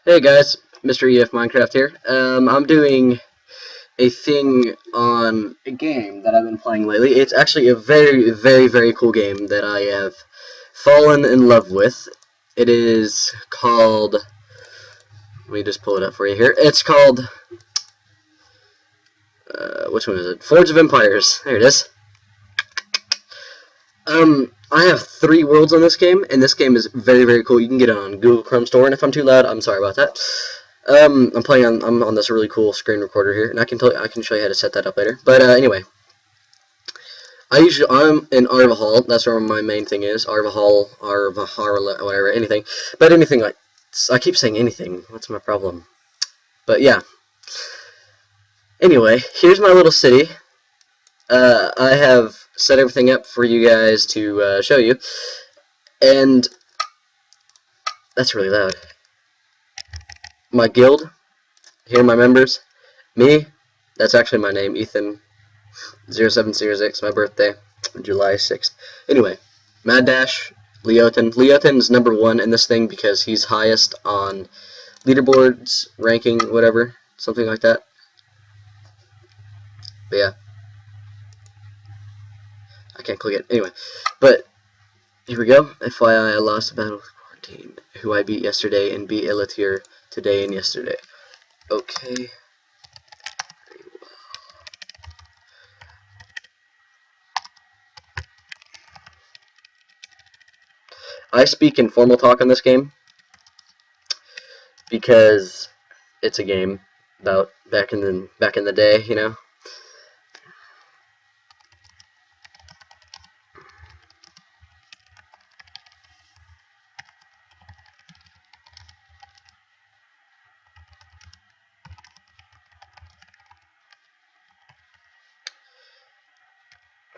Hey guys, Mr. EF Minecraft here. I'm doing a thing on a game that I've been playing lately. It's actually a very cool game that I have fallen in love with. It is called, let me just pull it up for you here. It's called, which one is it? Forge of Empires. There it is. I have 3 worlds on this game, and this game is very cool. You can get it on Google Chrome Store, and if I'm too loud, I'm sorry about that. I'm on this really cool screen recorder here, and I can show you how to set that up later. But anyway, I'm in Arvahal. That's where my main thing is. Arvahal, whatever, anything. But anything like, I keep saying anything. What's my problem? But yeah. Anyway, here's my little city. I have set everything up for you guys to show you, and that's really loud. My guild, here are my members. Me, that's actually my name, Ethan 0706, my birthday, July 6th. Anyway, Mad Dash, Leotin. Leotin's #1 in this thing because he's highest on leaderboards, ranking, whatever, something like that. But yeah. I can't click it. Anyway, but here we go. FYI, I lost the battle with Quarantine, who I beat yesterday, and beat Elitier today and yesterday. Okay. Very well. I speak informal talk on this game because it's a game about back in the day, you know.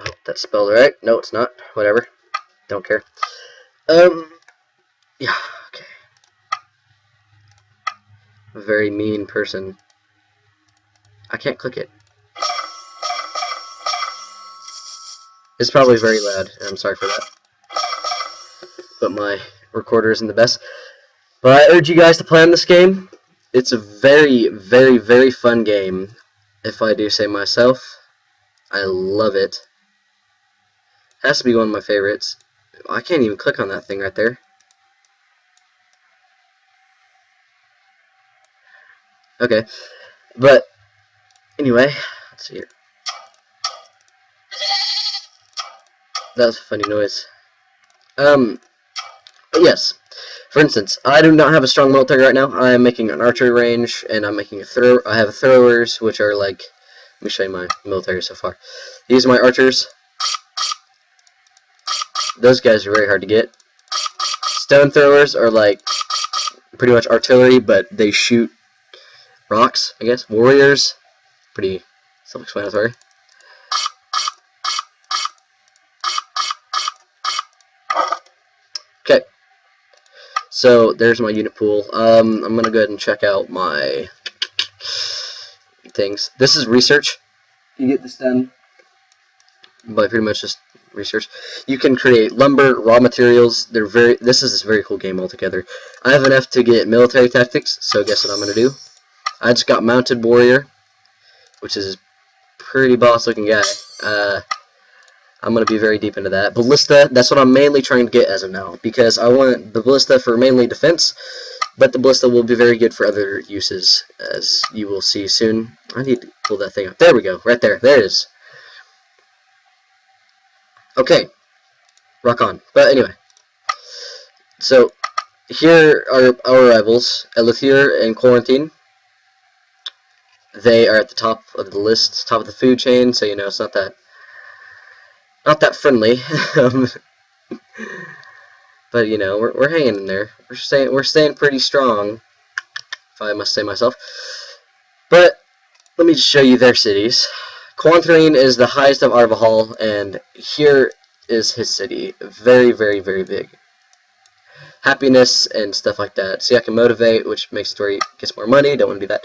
I hope that's spelled right. No, it's not. Whatever. Don't care. Yeah, okay. A very mean person. I can't click it. It's probably very loud, and I'm sorry for that. But my recorder isn't the best. But I urge you guys to play on this game. It's a very fun game, if I do say myself. I love it. Has to be one of my favorites. I can't even click on that thing right there. Okay, but anyway, let's see here. That was a funny noise. But yes. For instance, I do not have a strong military right now. I am making an archery range, and I'm making I have throwers, which are like, let me show you my military so far. These are my archers. Those guys are very hard to get. Stone throwers are like pretty much artillery, but they shoot rocks, I guess. Warriors, pretty self-explanatory. Okay, so there's my unit pool. I'm gonna go ahead and check out my things. This is research. You get this done by pretty much just research. You can create lumber, raw materials. This is a very cool game altogether. I have enough to get military tactics, so guess what I'm gonna do? I just got mounted warrior, which is a pretty boss looking guy. I'm going to be very deep into that. Ballista, that's what I'm mainly trying to get as of now, because I want the ballista for mainly defense, but the ballista will be very good for other uses, as you will see soon. I need to pull that thing up. There we go, right there. There it is. Okay, rock on. But anyway, so here are our rivals, Elitier and Quarantine. They are at the top of the list, top of the food chain, so you know it's not that friendly. But you know, we're hanging in there. We're staying pretty strong, if I must say myself. But let me just show you their cities. Quarantine is the highest of Arvahal, and here is his city. Very big. Happiness and stuff like that. See, I can motivate, which makes it where he gets more money. Don't want to do that.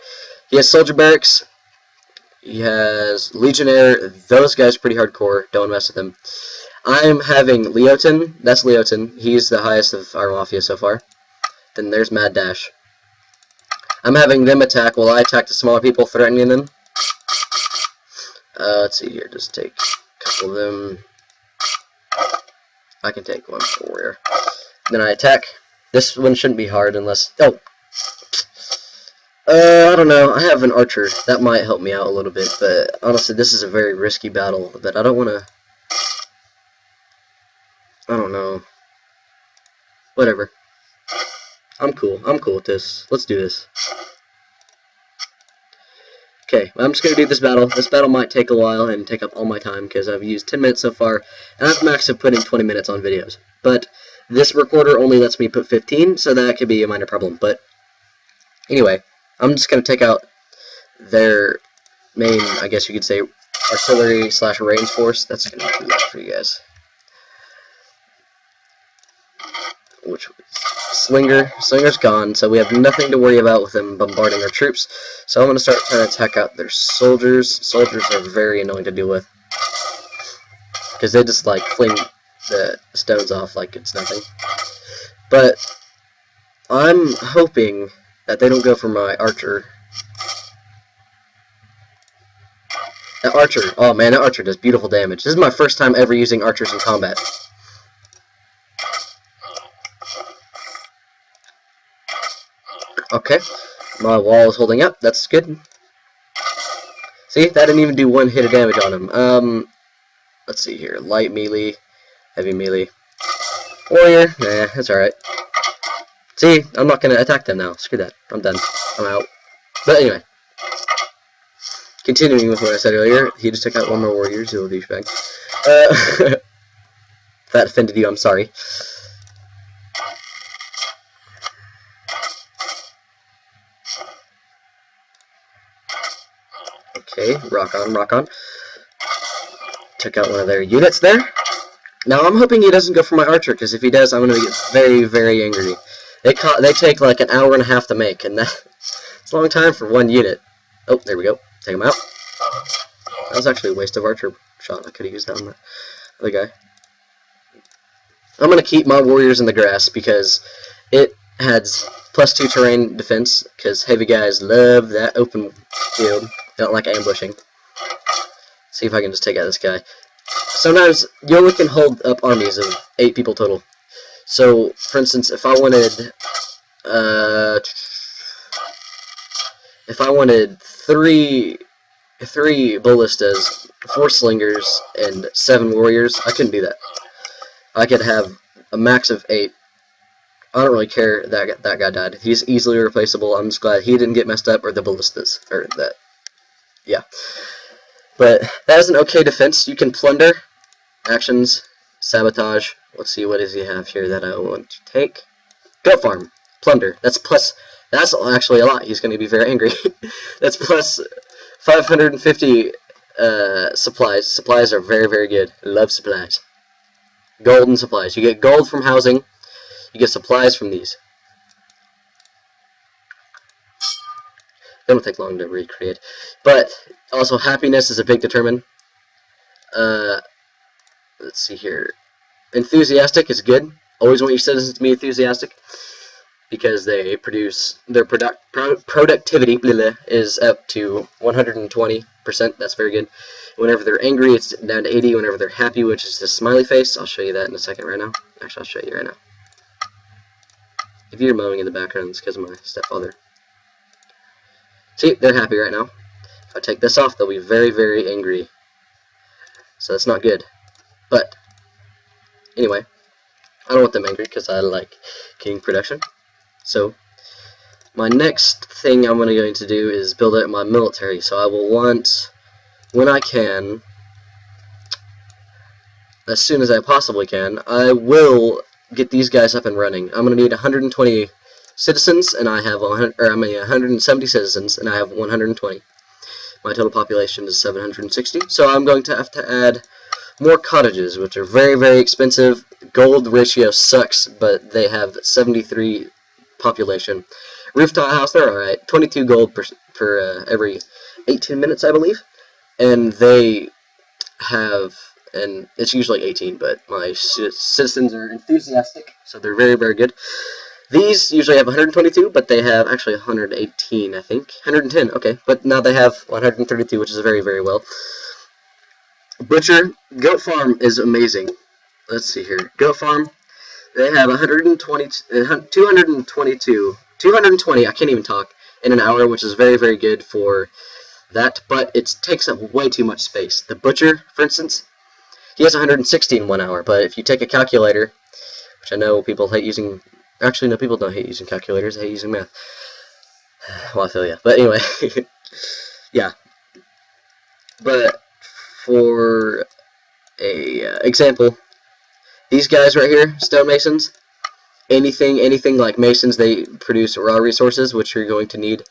He has soldier barracks. He has legionnaire. Those guys are pretty hardcore. Don't mess with them. I'm having Leotin. That's Leotin. He's the highest of our mafia so far. Then there's Mad Dash. I'm having them attack while I attack the smaller people, threatening them. Let's see here. Just take a couple of them. I can take one warrior. Then I attack. This one shouldn't be hard unless... Oh! I don't know. I have an archer. That might help me out a little bit, but honestly, this is a very risky battle that I don't want to... I don't know. Whatever. I'm cool. I'm cool with this. Let's do this. Okay, I'm just going to do this battle. This battle might take a while and take up all my time because I've used 10 minutes so far, and I've maxed out putting 20 minutes on videos. But this recorder only lets me put 15, so that could be a minor problem. But anyway, I'm just going to take out their main, I guess you could say, artillery / range force. That's going to be too much for you guys. Which was Slinger. Slinger's gone, so we have nothing to worry about with them bombarding our troops. So I'm going to start trying to attack out their soldiers. Soldiers are very annoying to deal with, because they just, like, fling the stones off like it's nothing. But I'm hoping that they don't go for my archer. That archer, oh man, that archer does beautiful damage. This is my first time ever using archers in combat. Okay, my wall is holding up. That's good. See, that didn't even do one hit of damage on him. Let's see here. Light melee, heavy melee, warrior. Nah, that's alright. See, I'm not gonna attack them now. Screw that. I'm done. I'm out. But anyway, continuing with what I said earlier, he just took out one more warrior. You little douchebag. If that offended you, I'm sorry. Okay, rock on, rock on. Took out one of their units there. Now I'm hoping he doesn't go for my archer, because if he does, I'm going to get very, very angry. They take like an hour and a half to make, and it's a long time for one unit. Oh, there we go. Take him out. That was actually a waste of archer shot. I could have used that on that other guy. I'm going to keep my warriors in the grass, because it has +2 terrain defense, because heavy guys love that open field. They don't like ambushing. See if I can just take out this guy. Sometimes you only can hold up armies of 8 people total. So, for instance, if I wanted 3 ballistas, 4 slingers, and 7 warriors, I couldn't do that. I could have a max of 8. I don't really care that guy died. He's easily replaceable. I'm just glad he didn't get messed up, or the ballistas, or that. Yeah. But that is an okay defense. You can plunder, actions, sabotage. Let's see, what does he have here that I want to take? Goat farm, plunder. That's actually a lot. He's going to be very angry. That's plus 550 supplies. Supplies are very, very good. I love supplies. Golden supplies. You get gold from housing. You get supplies from these. They don't take long to recreate. But also, happiness is a big determinant. Let's see here. Enthusiastic is good. Always want your citizens to be enthusiastic, because they produce their productivity is up to 120%. That's very good. Whenever they're angry, it's down to 80. Whenever they're happy, which is the smiley face, I'll show you that in a second right now. Actually, I'll show you right now. If you're mowing in the background, it's because of my stepfather. See, they're happy right now. If I take this off, they'll be very, very angry. So that's not good. But anyway, I don't want them angry because I like king production. So my next thing I'm going to do is build out my military. So I will want, when I can, as soon as I possibly can, I will get these guys up and running. I'm going to need 120 citizens, and I have 170 citizens, and I have 120. My total population is 760, so I'm going to have to add more cottages, which are very, very expensive. Gold ratio sucks, but they have 73 population. Rooftop house, they're alright. 22 gold per every 18 minutes, I believe. And they have, and it's usually 18, but my citizens are enthusiastic, so they're very, very good. These usually have 122, but they have actually 118, I think. 110, okay. But now they have 132, which is very, very well. Butcher, Goat Farm is amazing. Let's see here. Goat Farm, they have 220, I can't even talk, in an hour, which is very, very good for that, but it takes up way too much space. The Butcher, for instance, he has 116 in 1 hour, but if you take a calculator, which I know people hate using, actually no, people don't hate using calculators, they hate using math. Well, I feel ya. But anyway, yeah. But for a example, these guys right here, stonemasons, anything like masons, they produce raw resources, which you're going to need.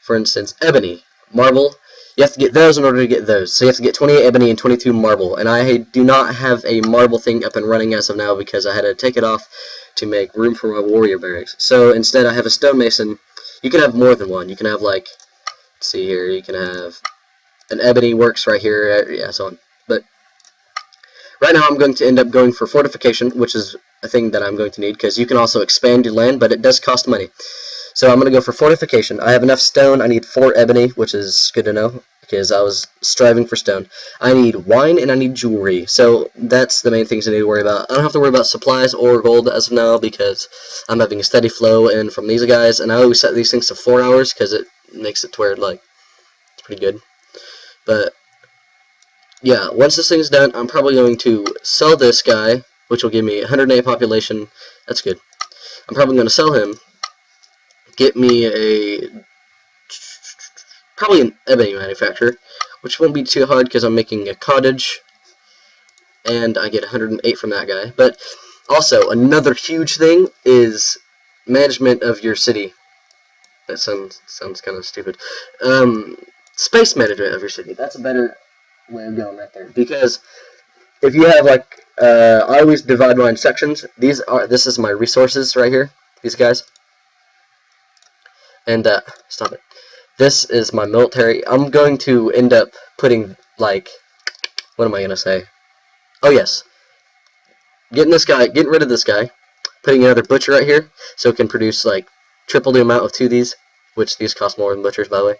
For instance, ebony, marble, you have to get those in order to get those. So you have to get 28 ebony and 22 marble. And I do not have a marble thing up and running as of now because I had to take it off to make room for my warrior barracks. So instead I have a stonemason. You can have more than one. You can have, like, let's see here, you can have an ebony works right here, yeah, so on. But right now I'm going to end up going for fortification, which is a thing that I'm going to need, because you can also expand your land, but it does cost money. So I'm going to go for fortification. I have enough stone. I need 4 ebony, which is good to know, because I was striving for stone. I need wine, and I need jewelry. So that's the main things I need to worry about. I don't have to worry about supplies or gold as of now, because I'm having a steady flow in from these guys, and I always set these things to 4 hours, because it makes it to where, like, it's pretty good. But yeah, once this thing's done, I'm probably going to sell this guy, which will give me 108 population. That's good. I'm probably going to sell him, get me probably an ebony manufacturer, which won't be too hard because I'm making a cottage, and I get 108 from that guy. But also, another huge thing is management of your city. That sounds kind of stupid. Space management of your city. That's a better way of going right there. Because if you have, like, I always divide mine in sections. This is my resources right here. These guys. And stop it. This is my military. I'm going to end up putting, like, what am I gonna say? Oh yes, getting rid of this guy, putting another butcher right here, so it can produce like triple the amount of 2 of these, which these cost more than butchers, by the way.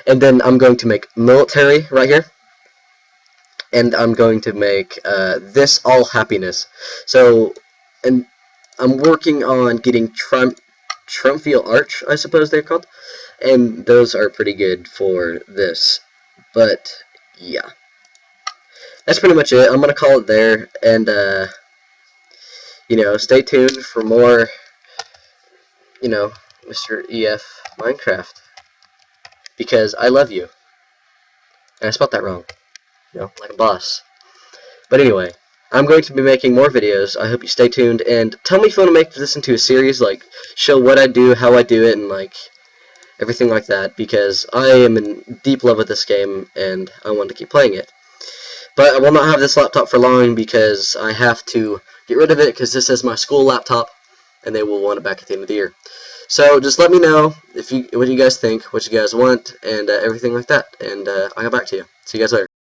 And then I'm going to make military right here, and I'm going to make this all happiness. So, and I'm working on getting Trumpfield Arch, I suppose they're called, and those are pretty good for this. But yeah, that's pretty much it. I'm gonna call it there, and you know, stay tuned for more, you know, Mr. EF Minecraft, because I love you, and I spelled that wrong, you know, like a boss. But anyway, I'm going to be making more videos. I hope you stay tuned, and tell me if you want to make this into a series, like, show what I do, how I do it, and, like, everything like that, because I am in deep love with this game, and I want to keep playing it. But I will not have this laptop for long, because I have to get rid of it, because this is my school laptop, and they will want it back at the end of the year. So just let me know what you guys think, what you guys want, and everything like that, and I'll get back to you. See you guys later.